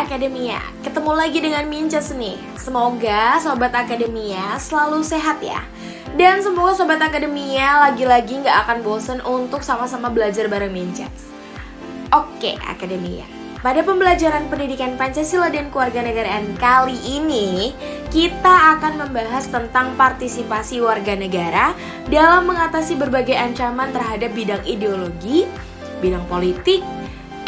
Akademia, ketemu lagi dengan Minces nih. Semoga Sobat Akademia selalu sehat ya. Dan semoga Sobat Akademia lagi-lagi gak akan bosen untuk sama-sama belajar bareng Minces. Oke Akademia, pada pembelajaran pendidikan Pancasila dan Kewarganegaraan kali ini, kita akan membahas tentang partisipasi warga negara dalam mengatasi berbagai ancaman terhadap bidang ideologi, bidang politik,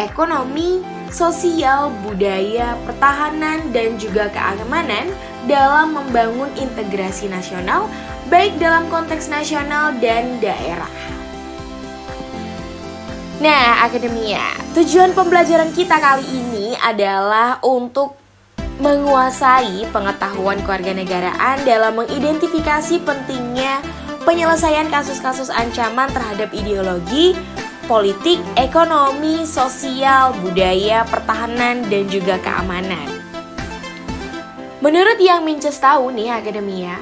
ekonomi, sosial, budaya, pertahanan, dan juga keamanan dalam membangun integrasi nasional, baik dalam konteks nasional dan daerah. Nah, Akademia, tujuan pembelajaran kita kali ini adalah untuk menguasai pengetahuan kewarganegaraan dalam mengidentifikasi pentingnya penyelesaian kasus-kasus ancaman terhadap ideologi, politik, ekonomi, sosial, budaya, pertahanan, dan juga keamanan. Menurut yang Minces tahu nih Akademia,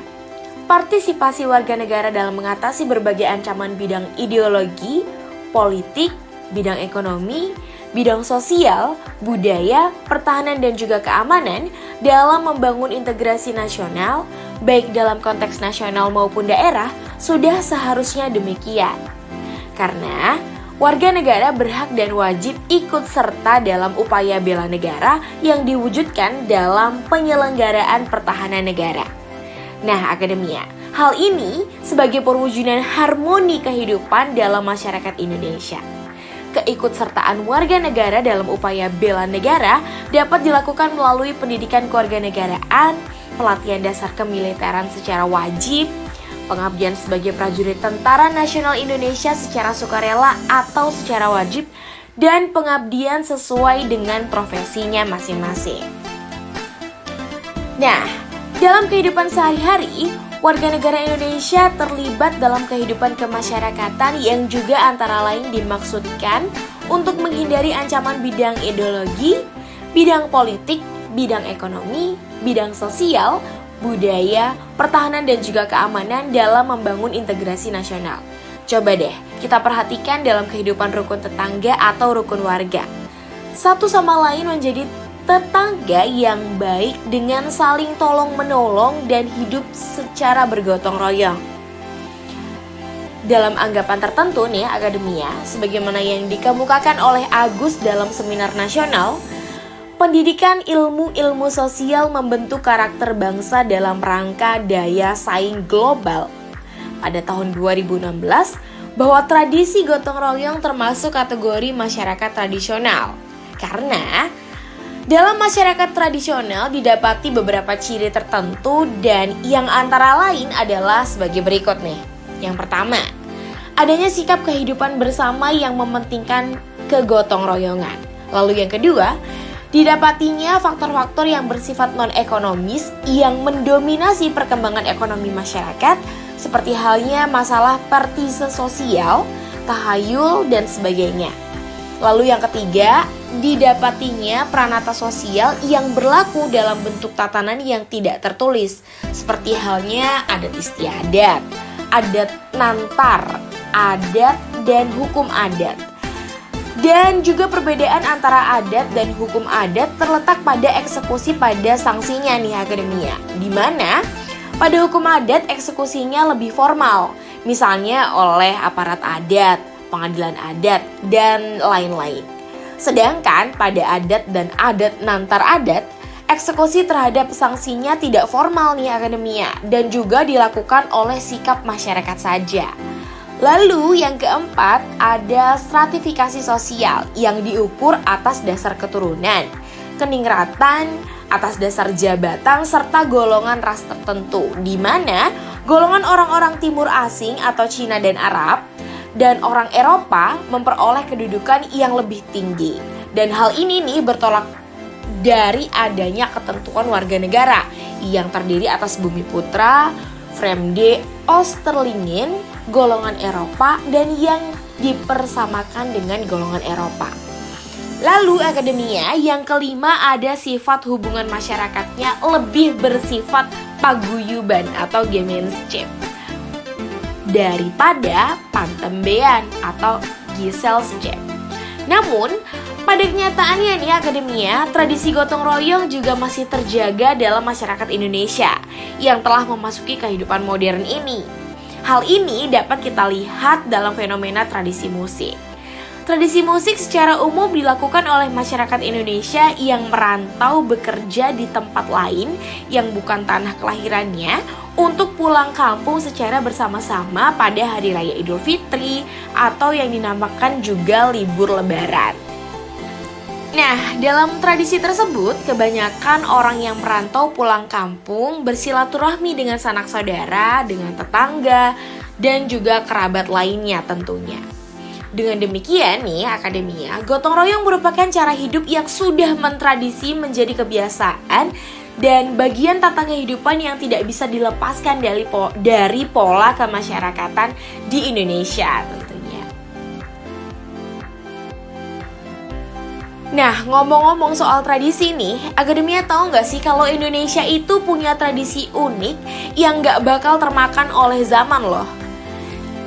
partisipasi warga negara dalam mengatasi berbagai ancaman bidang ideologi, politik, bidang ekonomi, bidang sosial, budaya, pertahanan, dan juga keamanan dalam membangun integrasi nasional, baik dalam konteks nasional maupun daerah, sudah seharusnya demikian. Karena warga negara berhak dan wajib ikut serta dalam upaya bela negara yang diwujudkan dalam penyelenggaraan pertahanan negara. Nah, Akademia, hal ini sebagai perwujudan harmoni kehidupan dalam masyarakat Indonesia. Keikutsertaan warga negara dalam upaya bela negara dapat dilakukan melalui pendidikan kewarganegaraan, pelatihan dasar kemiliteran secara wajib, pengabdian sebagai prajurit Tentara Nasional Indonesia secara sukarela atau secara wajib, dan pengabdian sesuai dengan profesinya masing-masing. Nah, dalam kehidupan sehari-hari, warga negara Indonesia terlibat dalam kehidupan kemasyarakatan yang juga antara lain dimaksudkan untuk menghindari ancaman bidang ideologi, bidang politik, bidang ekonomi, bidang sosial, budaya, pertahanan, dan juga keamanan dalam membangun integrasi nasional. Coba deh, kita perhatikan dalam kehidupan rukun tetangga atau rukun warga. Satu sama lain menjadi tetangga yang baik dengan saling tolong-menolong dan hidup secara bergotong royong. Dalam anggapan tertentu nih Akademia, sebagaimana yang dikemukakan oleh Agus dalam seminar nasional, pendidikan ilmu-ilmu sosial membentuk karakter bangsa dalam rangka daya saing global. Pada tahun 2016, bahwa tradisi gotong royong termasuk kategori masyarakat tradisional. Karena dalam masyarakat tradisional didapati beberapa ciri tertentu dan yang antara lain adalah sebagai berikut nih. Yang pertama, adanya sikap kehidupan bersama yang mementingkan kegotong royongan. Lalu yang kedua, didapatinya faktor-faktor yang bersifat non-ekonomis yang mendominasi perkembangan ekonomi masyarakat seperti halnya masalah partise sosial, tahayul, dan sebagainya. Lalu yang ketiga, didapatinya pranata sosial yang berlaku dalam bentuk tatanan yang tidak tertulis seperti halnya adat istiadat, adat nantar, adat, dan hukum adat. Dan juga perbedaan antara adat dan hukum adat terletak pada eksekusi pada sanksinya nih Akademia, di mana pada hukum adat eksekusinya lebih formal, misalnya oleh aparat adat, pengadilan adat, dan lain-lain. Sedangkan pada adat dan adat nantar adat, eksekusi terhadap sanksinya tidak formal nih Akademia, dan juga dilakukan oleh sikap masyarakat saja. Lalu yang keempat, ada stratifikasi sosial yang diukur atas dasar keturunan, keningratan, atas dasar jabatan, serta golongan ras tertentu, di mana golongan orang-orang timur asing atau Cina dan Arab dan orang Eropa memperoleh kedudukan yang lebih tinggi. Dan hal ini nih bertolak dari adanya ketentuan warga negara yang terdiri atas bumi putra, Fremde, Oosterlingen, golongan Eropa, dan yang dipersamakan dengan golongan Eropa. Lalu Akademia, yang kelima ada sifat hubungan masyarakatnya lebih bersifat paguyuban atau Gemeenschap daripada pantembean atau Geselschap. Namun, Pada kenyataannya nih akademia, tradisi gotong royong juga masih terjaga dalam masyarakat Indonesia yang telah memasuki kehidupan modern ini. Hal ini dapat kita lihat dalam fenomena tradisi musik. Tradisi musik secara umum dilakukan oleh masyarakat Indonesia yang merantau bekerja di tempat lain yang bukan tanah kelahirannya untuk pulang kampung secara bersama-sama pada Hari Raya Idul Fitri atau yang dinamakan juga libur Lebaran. Nah, dalam tradisi tersebut, kebanyakan orang yang merantau pulang kampung bersilaturahmi dengan sanak saudara, dengan tetangga, dan juga kerabat lainnya tentunya. Dengan demikian nih, akademia, gotong royong merupakan cara hidup yang sudah mentradisi menjadi kebiasaan dan bagian tata kehidupan yang tidak bisa dilepaskan dari pola kemasyarakatan di Indonesia tentunya. Nah, ngomong-ngomong soal tradisi nih, akademia tahu nggak sih kalau Indonesia itu punya tradisi unik yang nggak bakal termakan oleh zaman loh.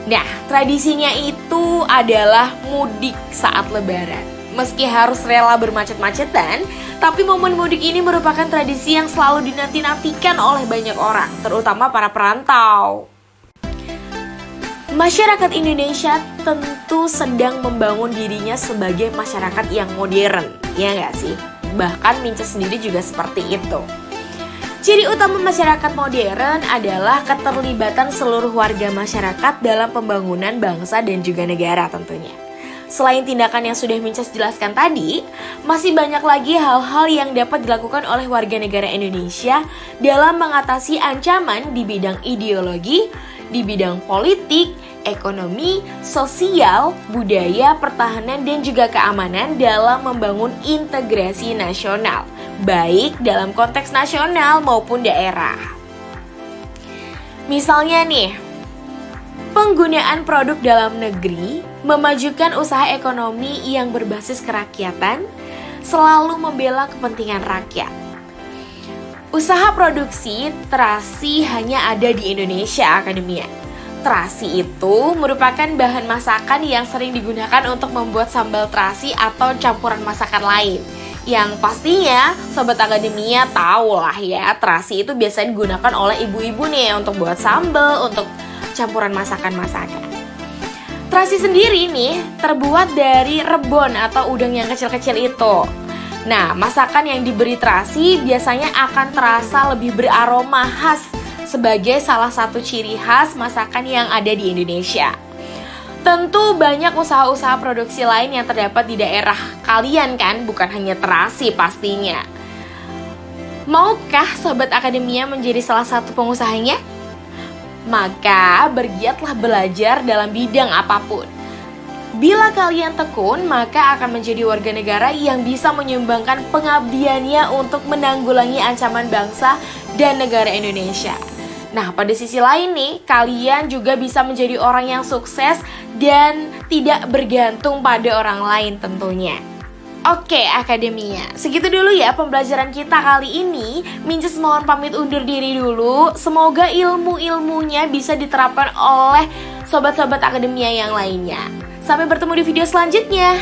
Nah, tradisinya itu adalah mudik saat Lebaran. Meski harus rela bermacet-macetan, tapi momen mudik ini merupakan tradisi yang selalu dinanti-nantikan oleh banyak orang, terutama para perantau. Masyarakat Indonesia tentu sedang membangun dirinya sebagai masyarakat yang modern, ya nggak sih? Bahkan Minces sendiri juga seperti itu. Ciri utama masyarakat modern adalah keterlibatan seluruh warga masyarakat dalam pembangunan bangsa dan juga negara tentunya. Selain tindakan yang sudah Minces jelaskan tadi, masih banyak lagi hal-hal yang dapat dilakukan oleh warga negara Indonesia dalam mengatasi ancaman di bidang ideologi, di bidang politik, ekonomi, sosial, budaya, pertahanan, dan juga keamanan dalam membangun integrasi nasional, baik dalam konteks nasional maupun daerah. Misalnya nih, penggunaan produk dalam negeri, memajukan usaha ekonomi yang berbasis kerakyatan, selalu membela kepentingan rakyat. Usaha produksi terasi hanya ada di Indonesia, akademia. Terasi itu merupakan bahan masakan yang sering digunakan untuk membuat sambal terasi atau campuran masakan lain. Yang pastinya Sobat Akademia tahu lah ya, terasi itu biasanya digunakan oleh ibu-ibu nih untuk buat sambal, untuk campuran masakan-masakan. Terasi sendiri nih terbuat dari rebon atau udang yang kecil-kecil itu. Nah, masakan yang diberi terasi biasanya akan terasa lebih beraroma khas sebagai salah satu ciri khas masakan yang ada di Indonesia. Tentu banyak usaha-usaha produksi lain yang terdapat di daerah kalian kan, bukan hanya terasi pastinya. Maukah Sobat Akademia menjadi salah satu pengusahanya? Maka bergiatlah belajar dalam bidang apapun. Bila kalian tekun, maka akan menjadi warga negara yang bisa menyumbangkan pengabdiannya untuk menanggulangi ancaman bangsa dan negara Indonesia. Nah, pada sisi lain nih, kalian juga bisa menjadi orang yang sukses dan tidak bergantung pada orang lain tentunya. Oke, Akademia, segitu dulu ya pembelajaran kita kali ini. Minces mohon pamit undur diri dulu. Semoga ilmu-ilmunya bisa diterapkan oleh sobat-sobat Akademia yang lainnya. Sampai bertemu di video selanjutnya.